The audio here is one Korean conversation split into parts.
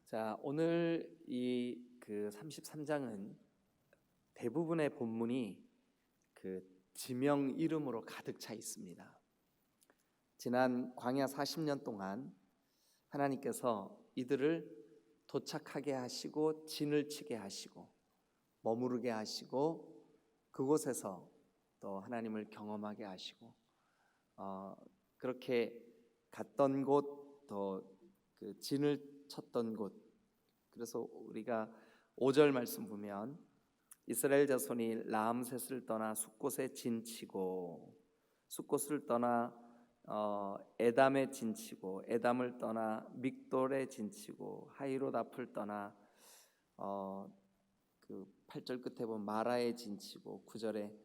자, 오늘 이 33장은 대부분의 본문이 지명 이름으로 가득 차 있습니다. 지난 광야 40년 동안 하나님께서 이들을 도착하게 하시고 진을 치게 하시고 머무르게 하시고 그곳에서 또 하나님을 경험하게 하시고 그렇게 갔던 곳 또 진을 쳤던 곳. 그래서 우리가 5절 말씀 보면 이스라엘 자손이 라암셋을 떠나 숫곳에 진치고 숫곳을 떠나 에담에 진치고 에담을 떠나 믹돌에 진치고 하이롯 앞을 떠나 8절 끝에 보면 마라에 진치고 9절에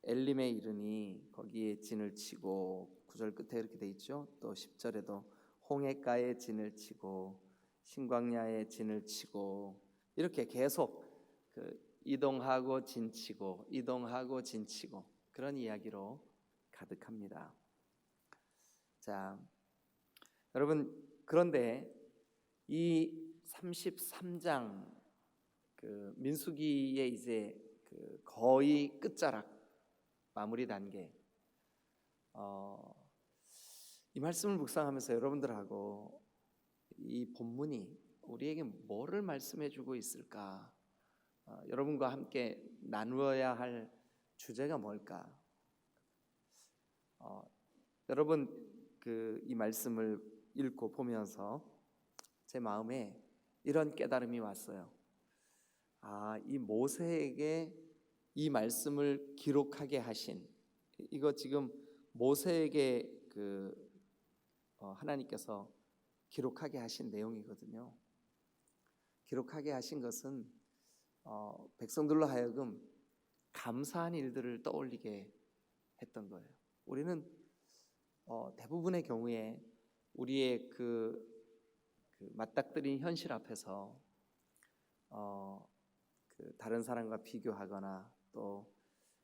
엘림에 이르니 거기에 진을 치고 9절 끝에 이렇게 돼 있죠. 또 10절에도 홍해가에 진을 치고 신광야에 진을 치고 이렇게 계속 이동하고 진치고 이동하고 진치고 그런 이야기로 가득합니다. 자, 여러분, 그런데 이 33장 민수기의 이제 거의 끝자락 마무리 단계, 이 말씀을 묵상하면서 여러분들하고 이 본문이 우리에게 뭐를 말씀해주고 있을까? 여러분과 함께 나누어야 할 주제가 뭘까? 여러분 이 말씀을 읽고 보면서 제 마음에 이런 깨달음이 왔어요. 이 모세에게 이 말씀을 기록하게 하신, 이거 지금 모세에게 하나님께서 기록하게 하신 내용이거든요. 기록하게 하신 것은 백성들로 하여금 감사한 일들을 떠올리게 했던 거예요. 우리는 대부분의 경우에 우리의 맞닥뜨린 현실 앞에서 다른 사람과 비교하거나 또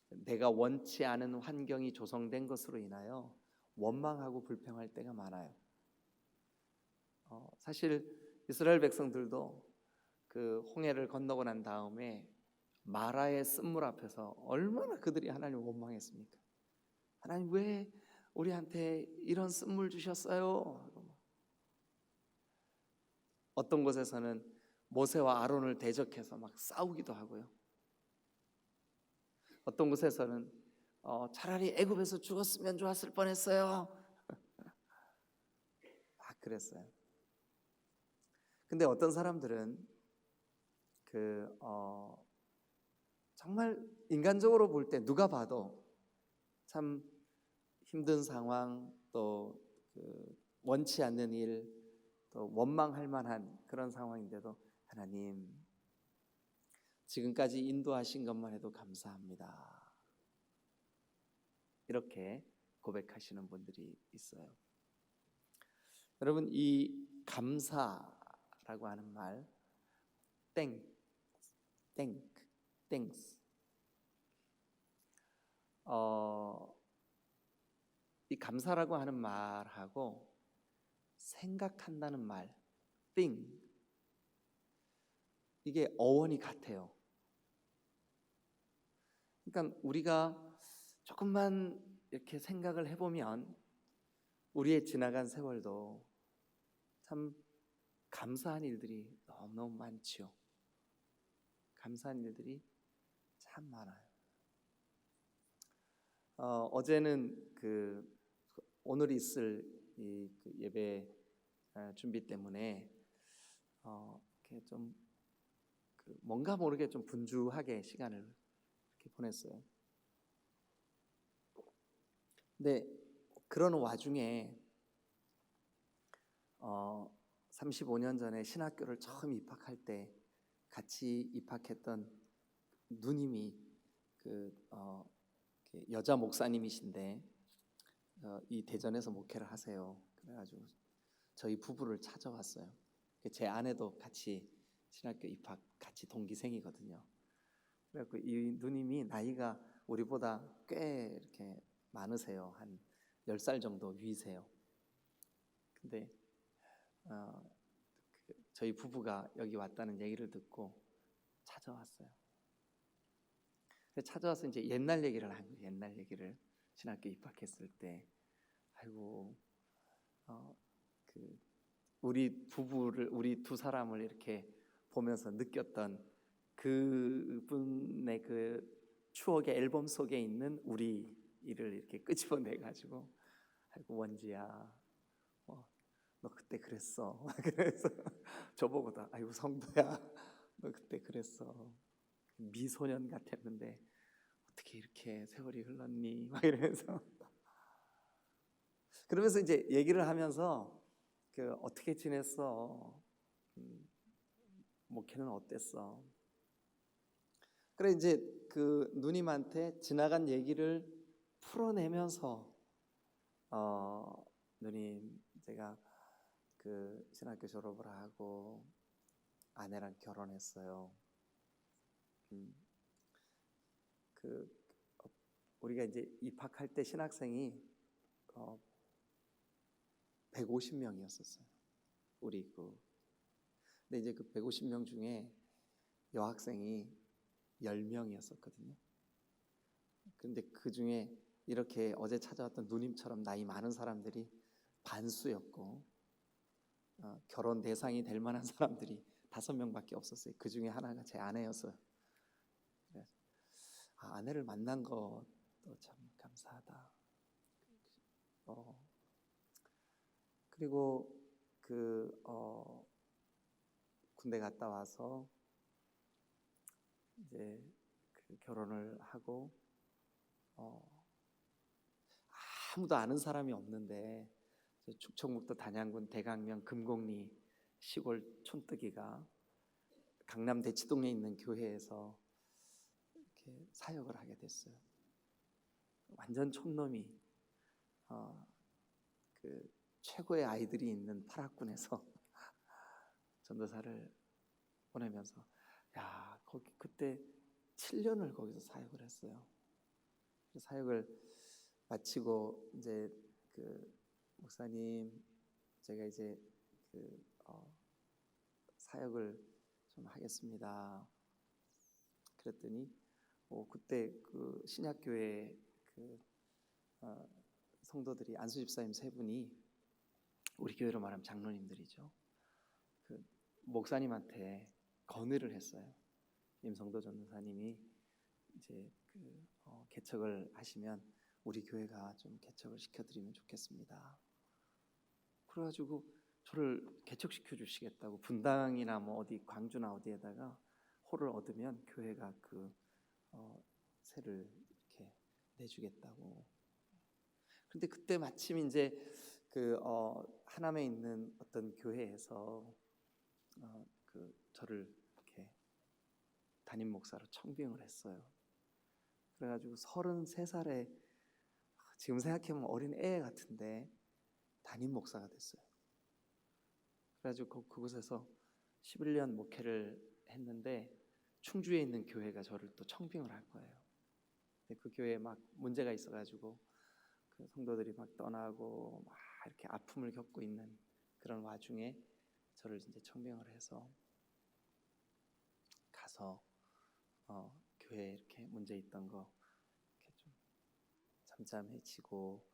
내가 원치 않은 환경이 조성된 것으로 인하여 원망하고 불평할 때가 많아요. 사실 이스라엘 백성들도 홍해를 건너고 난 다음에 마라의 쓴물 앞에서 얼마나 그들이 하나님을 원망했습니까? 하나님 왜 우리한테 이런 쓴물 주셨어요? 어떤 곳에서는 모세와 아론을 대적해서 막 싸우기도 하고요. 어떤 곳에서는 차라리 애굽에서 죽었으면 좋았을 뻔했어요. 그랬어요. 근데 어떤 사람들은 정말 인간적으로 볼 때 누가 봐도 참 힘든 상황, 또 원치 않는 일, 또 원망할 만한 그런 상황인데도 하나님 지금까지 인도하신 것만 해도 감사합니다. 이렇게 고백하시는 분들이 있어요. 여러분, 이 감사라고 하는 말, thanks. 이 감사라고 하는 말하고 생각한다는 말, think, 이게 어원이 같아요. 그러니까 우리가 조금만 이렇게 생각을 해보면 우리의 지나간 세월도 참 감사한 일들이 너무너무 많죠. 감사한 일들이 참 많아요. 어제는 오늘 있을 이 예배 준비 때문에 이렇게 좀 뭔가 모르게 좀 분주하게 시간을 이렇게 보냈어요. 근데 그런 와중에 35년 전에 신학교를 처음 입학할 때 같이 입학했던 누님이 여자 목사님이신데 이 대전에서 목회를 하세요. 그래가지고 저희 부부를 찾아왔어요. 제 아내도 같이 신학교 입학 같이 동기생이거든요. 그래서 이 누님이 나이가 우리보다 꽤 이렇게 많으세요. 한 10살 정도 위세요. 근데 저희 부부가 여기 왔다는 얘기를 듣고 찾아왔어요. 찾아와서 이제 옛날 얘기를 한 거예요. 옛날 얘기를 신학교 입학했을 때, 아이고, 우리 부부를, 우리 두 사람을 이렇게 보면서 느꼈던 그분의 그 추억의 앨범 속에 있는 우리 일을 이렇게 끄집어내 가지고, 아이고 원지야, 너 그때 그랬어. 그래서 저보고도, 아이고 성도야, 너 그때 그랬어. 미소년 같았는데 어떻게 이렇게 세월이 흘렀니? 막 이러면서 그러면서 이제 얘기를 하면서 어떻게 지냈어? 목회는 어땠어? 그래 이제 그 누님한테 지나간 얘기를 풀어내면서 누님, 제가 그 신학교 졸업을 하고 아내랑 결혼했어요. 우리가 이제 입학할 때 신학생이 150명이었었어요. 근데 이제 그 150명 중에 여학생이 10명이었었거든요. 근데 그 중에 이렇게 어제 찾아왔던 누님처럼 나이 많은 사람들이 반수였고, 결혼 대상이 될 만한 사람들이 5명밖에 없었어요. 그 중에 하나가 제 아내였어요. 그래서 아내를 만난 것도 참 감사하다. 그리고 군대 갔다 와서 이제 결혼을 하고 아무도 아는 사람이 없는데 충청북도 단양군 대강면 금곡리 시골 촌뜨기가 강남 대치동에 있는 교회에서 이렇게 사역을 하게 됐어요. 완전 촌놈이 최고의 아이들이 있는 파락군에서 전도사를 보내면서 거기 그때 7년을 거기서 사역을 했어요. 사역을 마치고 이제 목사님, 제가 이제 사역을 좀 하겠습니다. 그랬더니 그때 그 신약교회 성도들이, 안수 집사님 3분이 우리 교회로 말하면 장로님들이죠. 목사님한테 건의를 했어요. 임성도 전도사님이 이제 개척을 하시면 우리 교회가 좀 개척을 시켜드리면 좋겠습니다. 그래가지고 저를 개척시켜 주시겠다고, 분당이나 뭐 어디 광주나 어디에다가 홀을 얻으면 교회가 세를 이렇게 내주겠다고. 그런데 그때 마침 이제 하남에 있는 어떤 교회에서 저를 이렇게 담임 목사로 청빙을 했어요. 그래가지고 33살에, 지금 생각해보면 어린 애 같은데 담임 목사가 됐어요. 그래가지고 그곳에서 11년 목회를 했는데 충주에 있는 교회가 저를 또 청빙을 할 거예요. 근데 그 교회에 막 문제가 있어가지고 그 성도들이 막 떠나고 막 이렇게 아픔을 겪고 있는 그런 와중에 저를 이제 청빙을 해서 가서 교회에 이렇게 문제 있던 거 이렇게 좀 잠잠해지고,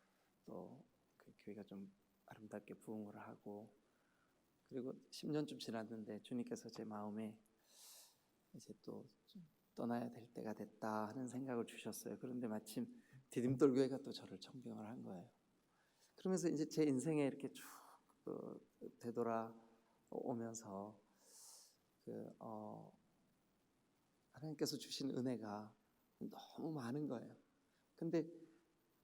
또 그 교회가 좀 아름답게 부흥을 하고, 그리고 10년쯤 지났는데 주님께서 제 마음에 이제 또 좀 떠나야 될 때가 됐다 하는 생각을 주셨어요. 그런데 마침 디딤돌 교회가 또 저를 청빙을 한 거예요. 그러면서 이제 제 인생에 이렇게 쭉 되돌아오면서 하나님께서 주신 은혜가 너무 많은 거예요. 근데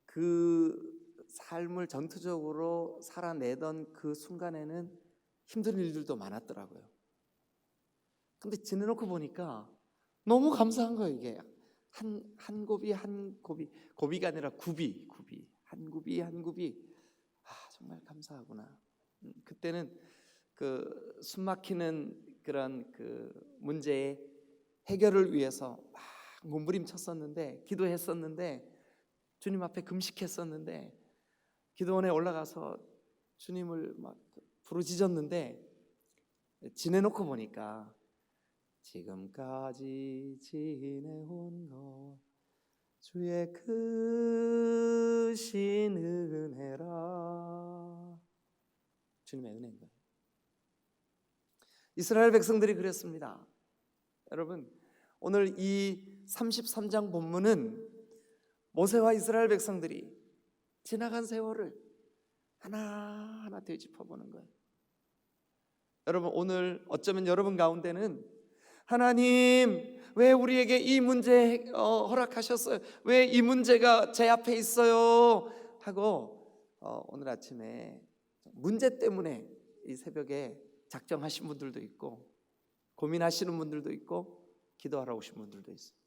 그 삶을 전투적으로 살아내던 그 순간에는 힘든 일들도 많았더라고요. 근데 지내놓고 보니까 너무 감사한 거예요. 이게 한 고비가 아니라 굽이 한 굽이 정말 감사하구나. 그때는 숨 막히는 그런 문제의 해결을 위해서 막 몸부림쳤었는데, 기도했었는데, 주님 앞에 금식했었는데, 기도원에 올라가서 주님을 막 부르짖었는데, 지내놓고 보니까 지금까지 지내온 것 주의 크신 은혜라. 주님의 은혜인 거예요. 이스라엘 백성들이 그랬습니다. 여러분, 오늘 이 33장 본문은 모세와 이스라엘 백성들이 지나간 세월을 하나하나 되짚어보는 거예요. 여러분, 오늘 어쩌면 여러분 가운데는 하나님, 왜 우리에게 이 문제 허락하셨어요? 왜 이 문제가 제 앞에 있어요? 하고 오늘 아침에 문제 때문에 이 새벽에 작정하신 분들도 있고, 고민하시는 분들도 있고, 기도하러 오신 분들도 있어요.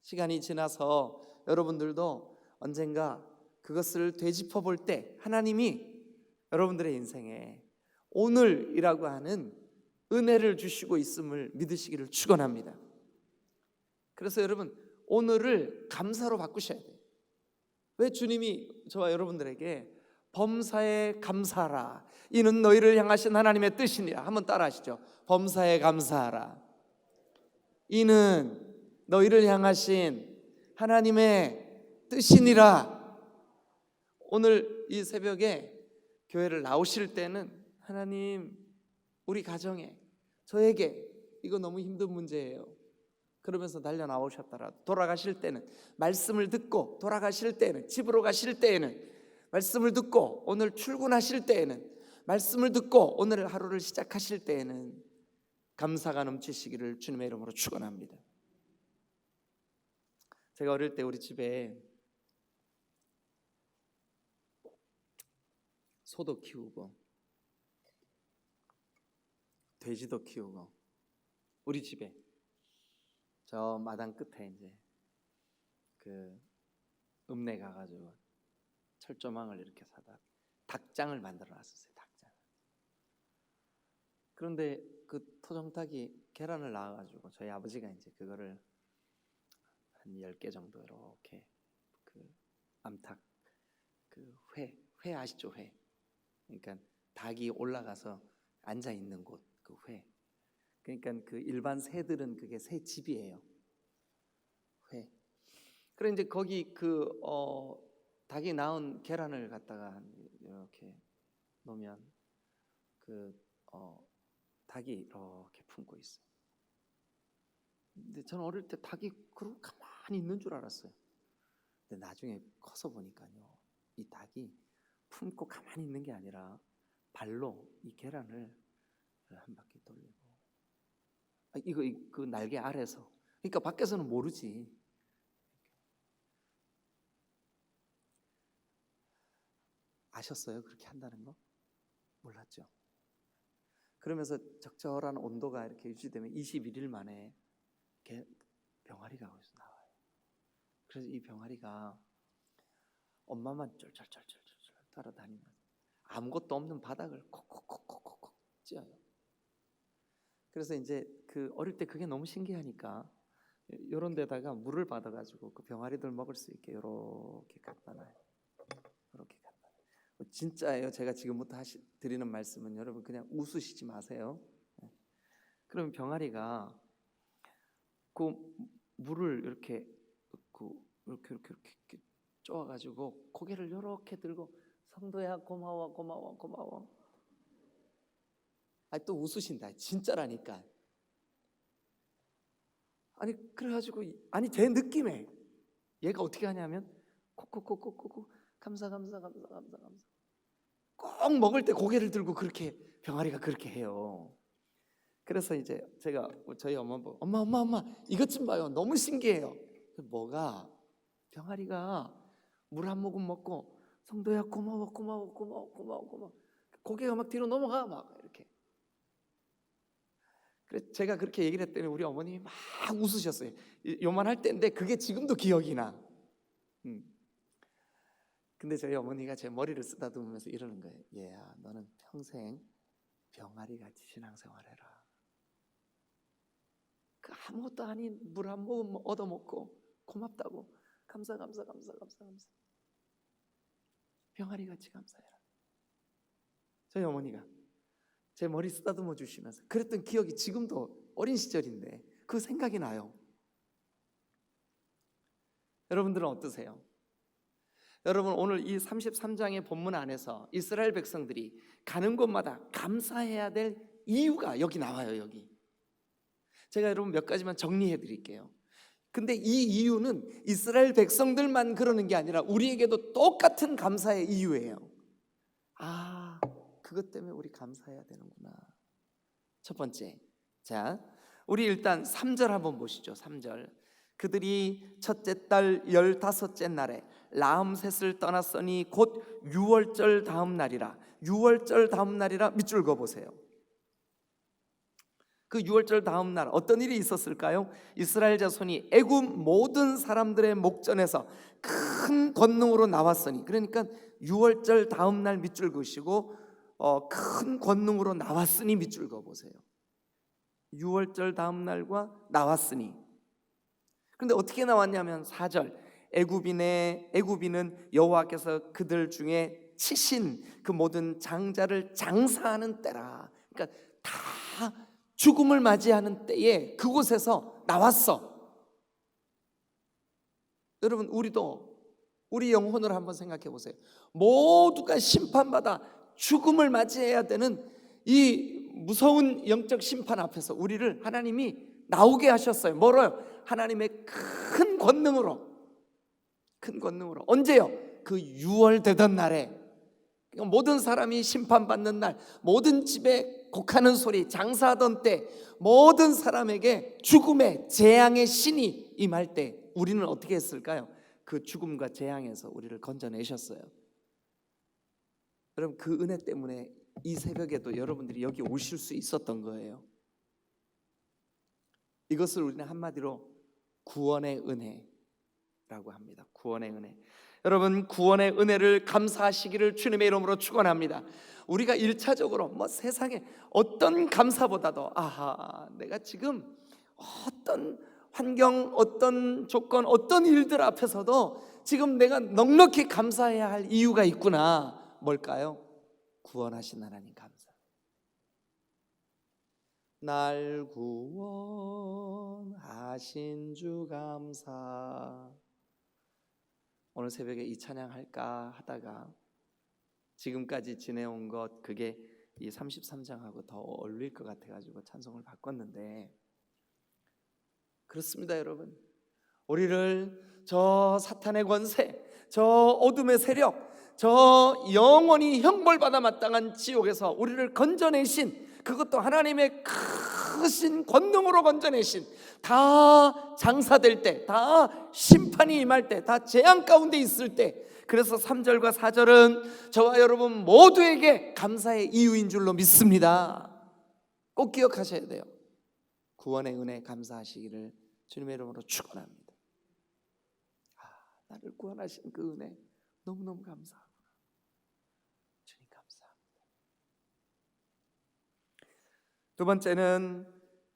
시간이 지나서 여러분들도 언젠가 그것을 되짚어 볼 때 하나님이 여러분들의 인생에 오늘이라고 하는 은혜를 주시고 있음을 믿으시기를 축원합니다. 그래서 여러분, 오늘을 감사로 바꾸셔야 돼요. 왜 주님이 저와 여러분들에게 범사에 감사하라, 이는 너희를 향하신 하나님의 뜻이니라. 한번 따라 하시죠. 범사에 감사하라, 이는 너희를 향하신 하나님의 뜻이니라. 오늘 이 새벽에 교회를 나오실 때는 하나님, 우리 가정에, 저에게 이거 너무 힘든 문제예요, 그러면서 달려 나오셨더라도, 돌아가실 때는 말씀을 듣고, 돌아가실 때는, 집으로 가실 때에는 말씀을 듣고, 오늘 출근하실 때에는 말씀을 듣고, 오늘 하루를 시작하실 때에는 감사가 넘치시기를 주님의 이름으로 축원합니다. 제가 어릴 때 우리 집에 소도 키우고 돼지도 키우고, 우리 집에 저 마당 끝에 이제 그 읍내 가가지고 철조망을 이렇게 사다 닭장을 만들어 놨었어요. 닭장. 그런데 그 토종닭이 계란을 낳아가지고 저희 아버지가 이제 그거를 한 10개 정도 이렇게 그 암탉, 그 회 아시죠? 회. 그러니까 닭이 올라가서 앉아 있는 곳, 그 회. 그러니까 그 일반 새들은 그게 새 집이에요. 회. 그래 이제 거기 닭이 낳은 계란을 갖다가 이렇게 놓으면 닭이 이렇게 품고 있어요. 근데 저는 어릴 때 닭이 그러고 가만히 있는 줄 알았어요. 근데 나중에 커서 보니까요, 이 닭이 품고 가만히 있는 게 아니라 발로 이 계란을 한 바퀴 돌리고, 이거 그 날개 아래서, 그러니까 밖에서는 모르지. 아셨어요? 그렇게 한다는 거? 몰랐죠? 그러면서 적절한 온도가 이렇게 유지되면 21일 만에 병아리가 거기서 나와요. 그래서 이 병아리가 엄마만 쫄쫄쫄쫄쫄 따라다니면서 아무것도 없는 바닥을 콕콕콕콕콕 찧어요. 그래서 이제 그 어릴 때 그게 너무 신기하니까 이런 데다가 물을 받아가지고 그 병아리들 먹을 수 있게 이렇게 갖다 놔요. 이렇게 갖다 놔요. 진짜예요. 제가 지금부터 드리는 말씀은 여러분 그냥 웃으시지 마세요. 그러면 병아리가 그 물을 이렇게 쪼아가지고 고개를 이렇게 들고, 성도야 고마워 고마워 고마워. 또 웃으신다. 진짜라니까. 그래가지고 제 느낌에 얘가 어떻게 하냐면 콕콕콕콕콕 감사 꼭 먹을 때 고개를 들고 그렇게 병아리가 그렇게 해요. 그래서 이제 제가 저희 엄마 보고 엄마 이것 좀 봐요. 너무 신기해요. 뭐가? 병아리가 물 한 모금 먹고 성도야 고마워 고개가 막 뒤로 넘어가 막 이렇게. 그래서 제가 그렇게 얘기를 했더니 우리 어머님이 막 웃으셨어요. 요만할 때인데 그게 지금도 기억이 나. 근데 저희 어머니가 제 머리를 쓰다듬으면서 이러는 거예요. 얘야, 너는 평생 병아리같이 신앙생활해라. 그 아무것도 아닌 물 한 모금 얻어먹고 고맙다고 감사 병아리같이 감사해라. 저희 어머니가. 제 머리 쓰다듬어 주시면서 그랬던 기억이 지금도 어린 시절인데 그 생각이 나요. 여러분들은 어떠세요? 여러분 오늘 이 33장의 본문 안에서 이스라엘 백성들이 가는 곳마다 감사해야 될 이유가 여기 나와요. 여기 제가 여러분 몇 가지만 정리해 드릴게요. 근데 이 이유는 이스라엘 백성들만 그러는 게 아니라 우리에게도 똑같은 감사의 이유예요. 아, 그것 때문에 우리 감사해야 되는구나. 첫 번째, 자, 우리 일단 3절 한번 보시죠. 3절. 그들이 첫째 달 15째 날에 라암셋을 떠났으니 곧 유월절 다음 날이라. 유월절 다음 날이라 밑줄 그어보세요. 그 유월절 다음 날 어떤 일이 있었을까요? 이스라엘 자손이 애굽 모든 사람들의 목전에서 큰 권능으로 나왔으니, 그러니까 유월절 다음 날 밑줄 그으시고 큰 권능으로 나왔으니 밑줄 그어보세요. 유월절 다음 날과 나왔으니. 그런데 어떻게 나왔냐면 4절. 애굽인은 여호와께서 그들 중에 치신 그 모든 장자를 장사하는 때라. 그러니까 다 죽음을 맞이하는 때에 그곳에서 나왔어. 여러분 우리도 우리 영혼을 한번 생각해 보세요. 모두가 심판받아 죽음을 맞이해야 되는 이 무서운 영적 심판 앞에서 우리를 하나님이 나오게 하셨어요. 뭐로요? 하나님의 큰 권능으로. 큰 권능으로. 언제요? 그 유월되던 날에. 모든 사람이 심판받는 날, 모든 집에 곡하는 소리, 장사하던 때 모든 사람에게 죽음의 재앙의 신이 임할 때 우리는 어떻게 했을까요? 그 죽음과 재앙에서 우리를 건져내셨어요. 여러분 그 은혜 때문에 이 새벽에도 여러분들이 여기 오실 수 있었던 거예요. 이것을 우리는 한마디로 구원의 은혜라고 합니다. 구원의 은혜. 여러분 구원의 은혜를 감사하시기를 주님의 이름으로 축원합니다. 우리가 1차적으로 세상에 어떤 감사보다도 내가 지금 어떤 환경, 어떤 조건, 어떤 일들 앞에서도 지금 내가 넉넉히 감사해야 할 이유가 있구나. 뭘까요? 구원하신 하나님 감사. 날 구원하신 주 감사. 오늘 새벽에 이 찬양 할까 하다가 지금까지 지내온 것 그게 이 33장하고 더 어울릴 것 같아가지고 찬송을 바꿨는데, 그렇습니다 여러분. 우리를 저 사탄의 권세, 저 어둠의 세력, 저 영원히 형벌받아 마땅한 지옥에서 우리를 건져내신, 그것도 하나님의 크신 권능으로 건져내신, 다 장사될 때, 다 심판이 임할 때, 다 재앙 가운데 있을 때, 그래서 3절과 4절은 저와 여러분 모두에게 감사의 이유인 줄로 믿습니다. 꼭 기억하셔야 돼요. 구원의 은혜 감사하시기를 주님의 이름으로 축원합니다. 나를 구원하신 그 은혜 너무너무 감사하구나. 주님 감사합니다. 두 번째는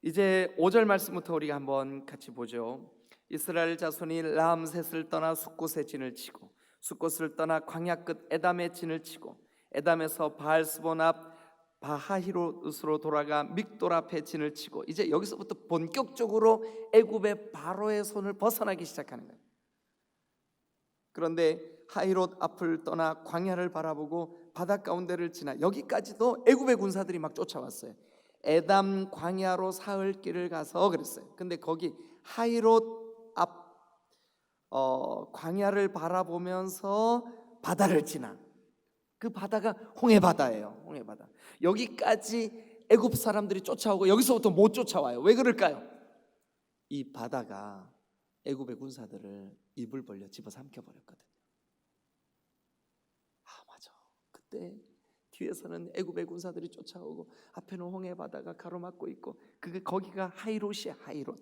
이제 5절 말씀부터 우리가 한번 같이 보죠. 이스라엘 자손이 라암셋을 떠나 숫곳에 진을 치고 숫곳을 떠나 광야 끝 에담에 진을 치고 에담에서 바알스본 앞 바하히롯으로 돌아가 믹돌 앞에 진을 치고, 이제 여기서부터 본격적으로 애굽의 바로의 손을 벗어나기 시작하는 거예요. 그런데 하히롯 앞을 떠나 광야를 바라보고 바다 가운데를 지나, 여기까지도 애굽의 군사들이 막 쫓아왔어요. 에담 광야로 사흘 길을 가서 그랬어요. 근데 거기 하히롯 앞 광야를 바라보면서 바다를 지나, 그 바다가 홍해바다예요. 홍해바다. 여기까지 애굽 사람들이 쫓아오고 여기서부터 못 쫓아와요. 왜 그럴까요? 이 바다가 애굽의 군사들을 입을 벌려 집어삼켜 버렸거든요. 맞아. 그때 뒤에서는 애굽의 군사들이 쫓아오고 앞에는 홍해바다가 가로막고 있고, 그게 거기가 하히롯이야. 하히롯.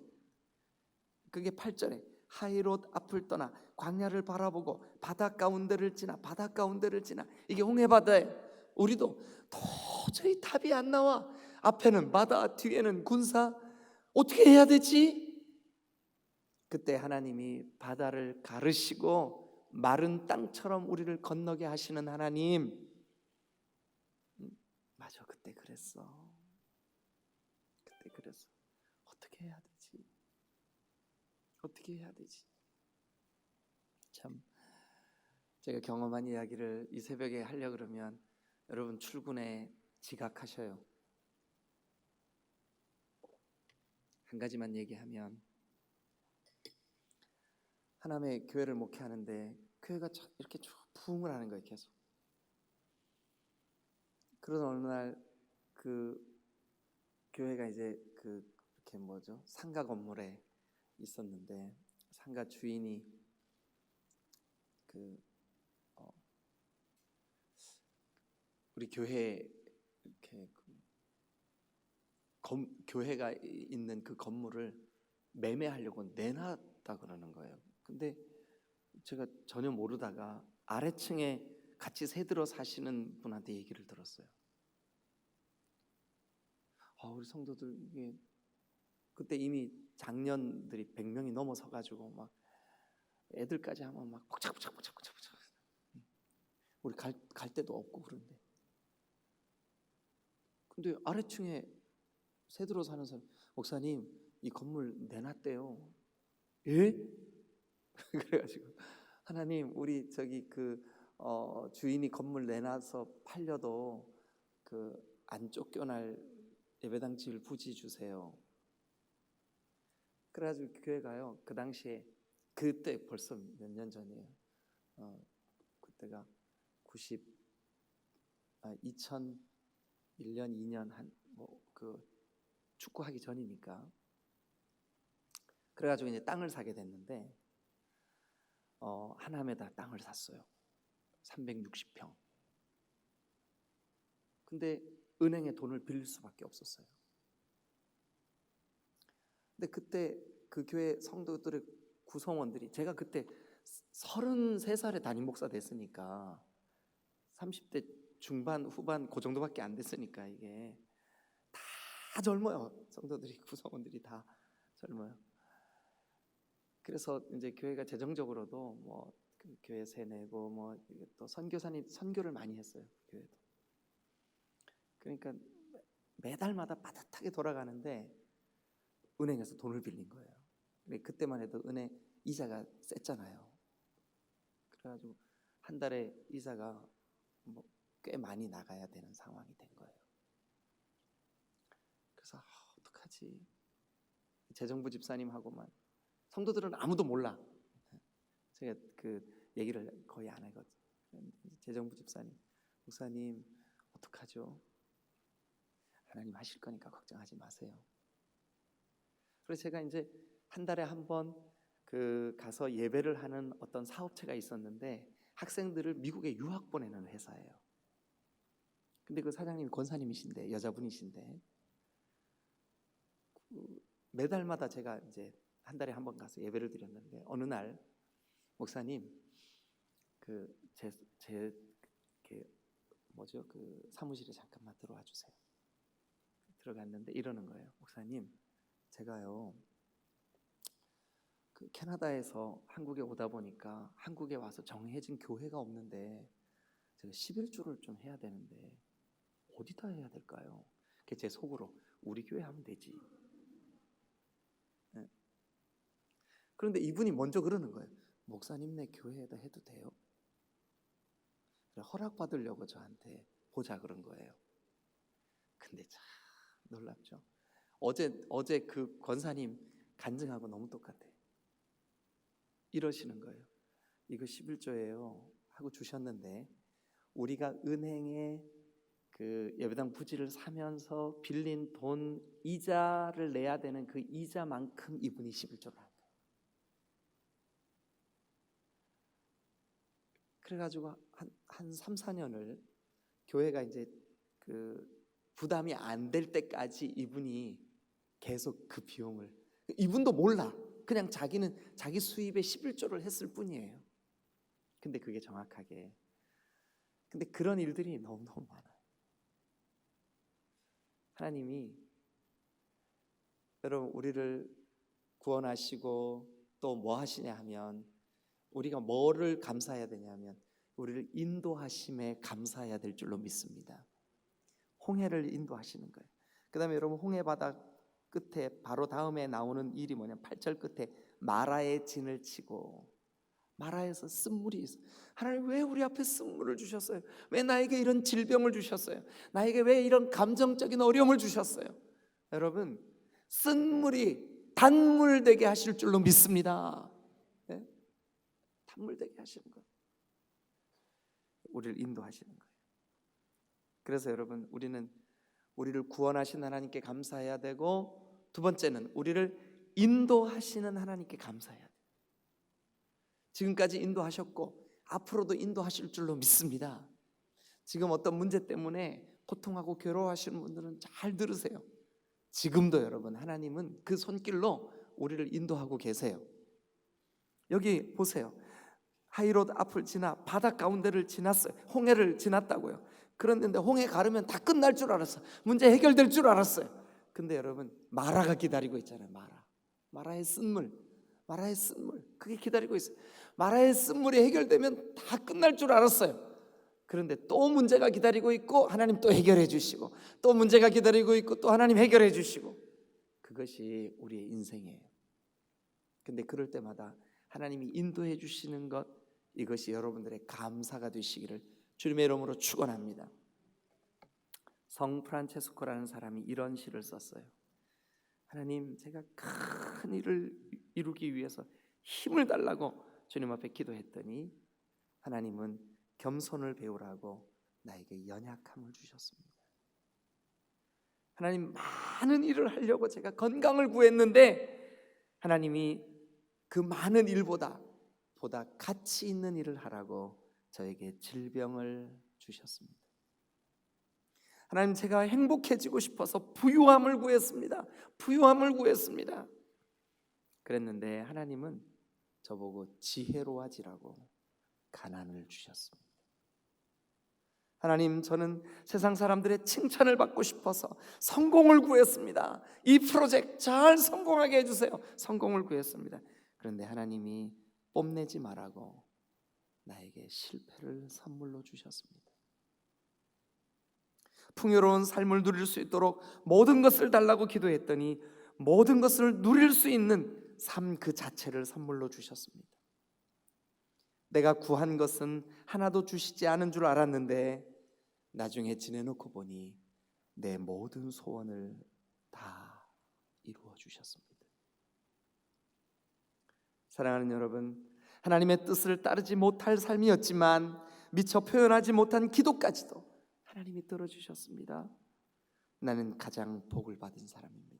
그게 8절에 하히롯 앞을 떠나 광야를 바라보고 바다 가운데를 지나, 바다 가운데를 지나, 이게 홍해바다에 우리도 도저히 답이 안 나와. 앞에는 바다, 뒤에는 군사, 어떻게 해야 되지? 그때 하나님이 바다를 가르시고 마른 땅처럼 우리를 건너게 하시는 하나님. 맞아, 그때 그랬어. 그때 그랬어. 어떻게 해야 되지? 어떻게 해야 되지? 참, 제가 경험한 이야기를 이 새벽에 하려 그러면 여러분 출근에 지각하셔요. 한 가지만 얘기하면, 하나님의 교회를 목회하는데 교회가 이렇게 쭉 부흥을 하는 거예요, 계속. 그런 어느 날 그 교회가 이제 이렇게 상가 건물에 있었는데, 상가 주인이 우리 교회 이렇게 교회가 있는 그 건물을 매매하려고 내놨다 그러는 거예요. 근데 제가 전혀 모르다가 아래층에 같이 새들어 사시는 분한테 얘기를 들었어요. 우리 성도들 이게 그때 이미 장년들이 100명이 넘어서 가지고 막 애들까지 하면 막 복작복작 우리 갈 데도 없고. 근데 아래층에 새들어 사는 사람, 목사님 이 건물 내놨대요. 예? 그래가지고 하나님, 우리 저기 주인이 건물 내놔서 팔려도 안 쫓겨날 예배당 질 부지 주세요. 그래가지고 교회 가요. 그 당시에, 그때 벌써 몇 년 전이에요. 그때가 2001년 2년 축구하기 전이니까. 그래가지고 이제 땅을 사게 됐는데 하남에다 땅을 샀어요. 360평. 근데 은행에 돈을 빌릴 수밖에 없었어요. 근데 그때 그 교회 성도들의 구성원들이, 제가 그때 33살에 담임 목사 됐으니까 30대 중반 후반 그 정도밖에 안 됐으니까 이게 다 젊어요. 성도들이, 구성원들이 다 젊어요. 그래서 이제 교회가 재정적으로도 그 교회 세 내고 또 선교사님 선교를 많이 했어요, 교회도. 그러니까 매달마다 빠듯하게 돌아가는데 은행에서 돈을 빌린 거예요. 그때만 해도 은행 이자가 셌잖아요. 그래가지고 한 달에 이자가 꽤 많이 나가야 되는 상황이 된 거예요. 그래서 어떡하지? 재정부 집사님하고만, 성도들은 아무도 몰라. 제가 그 얘기를 거의 안 하거든요. 재정부 집사님, 목사님 어떡하죠? 하나님 하실 거니까 걱정하지 마세요. 그래서 제가 이제 한 달에 한 번 가서 예배를 하는 어떤 사업체가 있었는데, 학생들을 미국에 유학 보내는 회사예요. 근데 그 사장님이 권사님이신데, 여자분이신데, 매달마다 제가 이제 한 달에 한 번 가서 예배를 드렸는데, 어느 날 목사님 사무실에 잠깐만 들어와 주세요. 들어갔는데 이러는 거예요. 목사님, 제가요 캐나다에서 한국에 오다 보니까 한국에 와서 정해진 교회가 없는데 제가 11조를 좀 해야 되는데 어디다 해야 될까요? 제 속으로, 우리 교회 하면 되지. 네. 그런데 이분이 먼저 그러는 거예요. 목사님네 교회에다 해도 돼요? 허락받으려고 저한테 보자 그런 거예요. 근데 참 놀랍죠. 어제 그 권사님 간증하고 너무 똑같아. 이러시는 거예요. 이거 11조예요 하고 주셨는데, 우리가 은행에 예배당 부지를 사면서 빌린 돈 이자를 내야 되는 그 이자만큼 이분이 11조를 한 거예요. 그래가지고 한 3, 4년을 교회가 이제 부담이 안 될 때까지 이분이 계속 그 비용을, 이분도 몰라. 그냥 자기는 자기 수입의 11조를 했을 뿐이에요. 근데 그게 정확하게, 근데 그런 일들이 너무너무 많아요. 하나님이 여러분 우리를 구원하시고 또 뭐 하시냐 하면, 우리가 뭐를 감사해야 되냐면 우리를 인도하심에 감사해야 될 줄로 믿습니다. 홍해를 인도하시는 거예요. 그 다음에 여러분 홍해 바다 끝에 바로 다음에 나오는 일이 뭐냐면 8절 끝에 마라의 진을 치고 마라에서 쓴물이 있어요. 하나님 왜 우리 앞에 쓴물을 주셨어요? 왜 나에게 이런 질병을 주셨어요? 나에게 왜 이런 감정적인 어려움을 주셨어요? 여러분 쓴물이 단물 되게 하실 줄로 믿습니다. 네? 단물 되게 하시는 거예요. 우리를 인도하시는 거예요. 그래서 여러분 우리를 구원하신 하나님께 감사해야 되고, 두 번째는 우리를 인도하시는 하나님께 감사해야 돼요. 지금까지 인도하셨고 앞으로도 인도하실 줄로 믿습니다. 지금 어떤 문제 때문에 고통하고 괴로워하시는 분들은 잘 들으세요. 지금도 여러분 하나님은 그 손길로 우리를 인도하고 계세요. 여기 보세요. 하이로드 앞을 지나 바다 가운데를 지났어요. 홍해를 지났다고요. 그런데 홍해 가르면 다 끝날 줄 알았어요. 문제 해결될 줄 알았어요. 근데 여러분 마라가 기다리고 있잖아요. 마라의 쓴물, 마라의 쓴물, 그게 기다리고 있어요. 마라의 쓴물이 해결되면 다 끝날 줄 알았어요. 그런데 또 문제가 기다리고 있고 하나님 또 해결해 주시고, 또 문제가 기다리고 있고 또 하나님 해결해 주시고, 그것이 우리의 인생이에요. 근데 그럴 때마다 하나님이 인도해 주시는 것, 이것이 여러분들의 감사가 되시기를 주님의 이름으로 축원합니다. 성 프란체스코라는 사람이 이런 시를 썼어요. 하나님, 제가 큰 일을 이루기 위해서 힘을 달라고 주님 앞에 기도했더니 하나님은 겸손을 배우라고 나에게 연약함을 주셨습니다. 하나님, 많은 일을 하려고 제가 건강을 구했는데 하나님이 그 많은 일보다 가치 있는 일을 하라고 저에게 질병을 주셨습니다. 하나님, 제가 행복해지고 싶어서 부유함을 구했습니다. 그랬는데 하나님은 저보고 지혜로워지라고 가난을 주셨습니다. 하나님, 저는 세상 사람들의 칭찬을 받고 싶어서 성공을 구했습니다. 이 프로젝트 잘 성공하게 해주세요. 성공을 구했습니다. 그런데 하나님이 뽐내지 말라고 나에게 실패를 선물로 주셨습니다. 풍요로운 삶을 누릴 수 있도록 모든 것을 달라고 기도했더니 모든 것을 누릴 수 있는 삶 그 자체를 선물로 주셨습니다. 내가 구한 것은 하나도 주시지 않은 줄 알았는데 나중에 지내놓고 보니 내 모든 소원을 다 이루어 주셨습니다. 사랑하는 여러분, 하나님의 뜻을 따르지 못할 삶이었지만 미처 표현하지 못한 기도까지도 하나님이 들어주셨습니다. 나는 가장 복을 받은 사람입니다.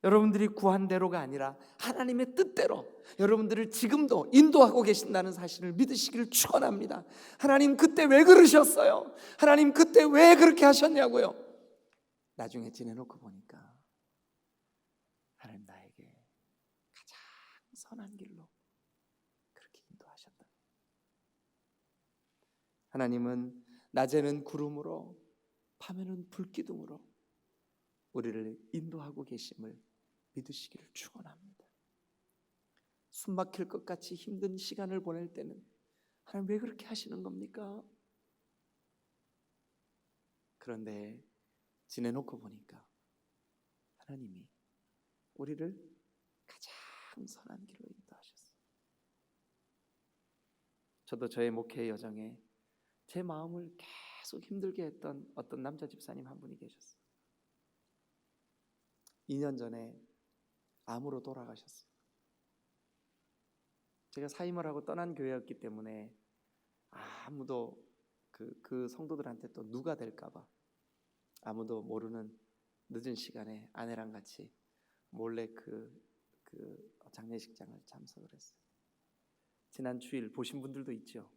여러분들이 구한 대로가 아니라 하나님의 뜻대로 여러분들을 지금도 인도하고 계신다는 사실을 믿으시기를 축원합니다. 하나님, 그때 왜 그러셨어요? 하나님, 그때 왜 그렇게 하셨냐고요? 나중에 지내놓고 보니까 하나님 나에게 가장 선한 길로 그렇게 인도하셨다. 하나님은 낮에는 구름으로 밤에는 불기둥으로 우리를 인도하고 계심을 믿으시기를 축원합니다. 숨 막힐 것 같이 힘든 시간을 보낼 때는 하나님 왜 그렇게 하시는 겁니까? 그런데 지내놓고 보니까 하나님이 우리를 가장 선한 길로 인도하셨어요. 저도 저의 목회 여정에 제 마음을 계속 힘들게 했던 어떤 남자 집사님 한 분이 계셨어요. 2년 전에 암으로 돌아가셨어요. 제가 사임을 하고 떠난 교회였기 때문에 아무도 그 성도들한테 또 누가 될까봐 아무도 모르는 늦은 시간에 아내랑 같이 몰래 그 장례식장을 참석을 했어요. 지난 주일 보신 분들도 있죠.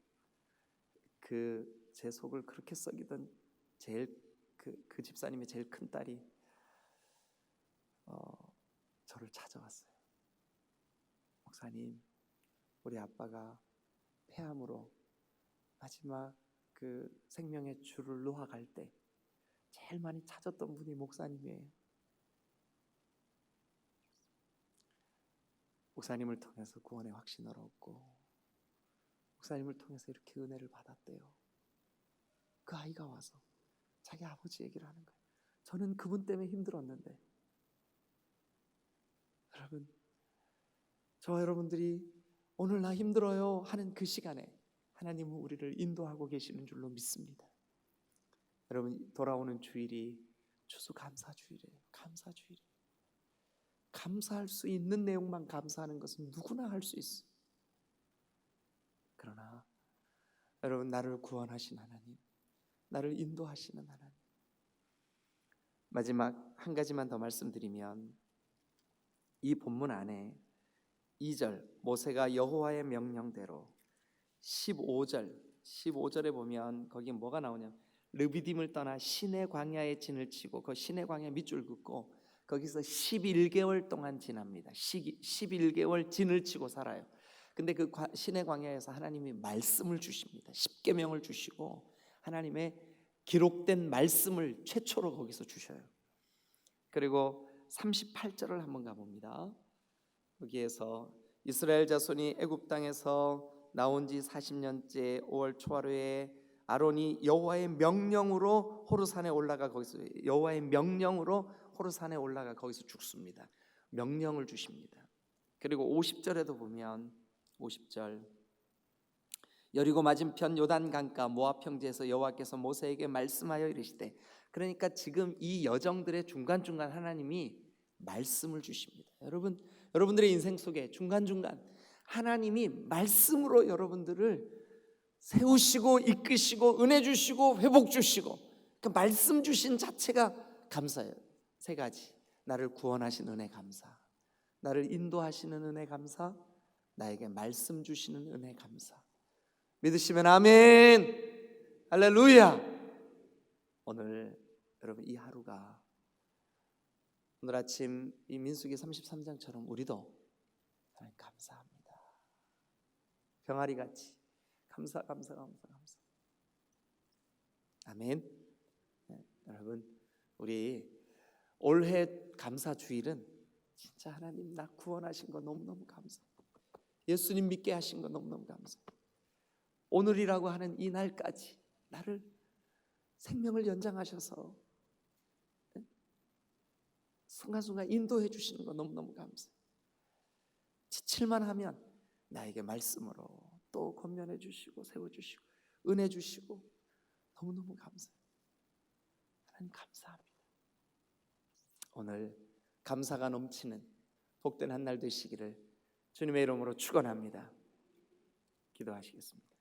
제 속을 그렇게 썩이던 그 집사님의 제일 큰 딸이 저를 찾아왔어요. 목사님, 우리 아빠가 폐암으로 마지막 그 생명의 줄을 놓아갈 때 제일 많이 찾았던 분이 목사님이에요. 목사님을 통해서 구원의 확신을 얻고 목사님을 통해서 이렇게 은혜를 받았대요. 그 아이가 와서 자기 아버지 얘기를 하는 거예요. 저는 그분 때문에 힘들었는데. 여러분, 저와 여러분들이 오늘 나 힘들어요 하는 그 시간에 하나님은 우리를 인도하고 계시는 줄로 믿습니다. 여러분, 돌아오는 주일이 추수감사주일이에요. 감사주일이에요. 감사할 수 있는 내용만 감사하는 것은 누구나 할 수 있어요. 그러나 여러분, 나를 구원하신 하나님, 나를 인도하시는 하나님. 마지막 한 가지만 더 말씀드리면, 이 본문 안에 2절 모세가 여호와의 명령대로 15절에 보면 거기 뭐가 나오냐면 르비딤을 떠나 시내 광야에 진을 치고 그 시내 광야 밑줄 긋고 거기서 11개월 동안 지납니다. 11개월 진을 치고 살아요. 근데 그 시내 광야에서 하나님이 말씀을 주십니다. 십계명을 주시고 하나님의 기록된 말씀을 최초로 거기서 주셔요. 그리고 38절을 한번 가봅니다. 거기에서 이스라엘 자손이 애굽 땅에서 나온 지 40년째 5월 초하루에 아론이 여호와의 명령으로 호르산에 올라가 거기서 죽습니다. 명령을 주십니다. 그리고 50절에도 보면 50절 여리고 맞은편 요단 강가 모압 평지에서 여호와께서 모세에게 말씀하여 이르시되, 그러니까 지금 이 여정들의 중간중간 하나님이 말씀을 주십니다. 여러분들의 인생 속에 중간중간 하나님이 말씀으로 여러분들을 세우시고 이끄시고 은혜 주시고 회복 주시고, 그 말씀 주신 자체가 감사해요. 세 가지: 나를 구원하신 은혜 감사, 나를 인도하시는 은혜 감사, 나에게 말씀 주시는 은혜 감사. 믿으시면 아멘. 할렐루야. 오늘 여러분, 이 하루가 오늘 아침 이 민수기 33장처럼 우리도 하나님 감사합니다, 병아리같이 감사. 아멘. 네, 여러분, 우리 올해 감사 주일은 진짜 하나님 나 구원하신 거 너무너무 감사, 예수님 믿게 하신 거 너무너무 감사, 오늘이라고 하는 이 날까지 나를 생명을 연장하셔서 순간순간 인도해 주시는 거 너무너무 감사해요. 지칠만 하면 나에게 말씀으로 또 권면해 주시고 세워주시고 은혜 주시고 너무너무 감사해요. 하나님 감사합니다. 오늘 감사가 넘치는 복된 한 날 되시기를 주님의 이름으로 축원합니다. 기도하시겠습니다.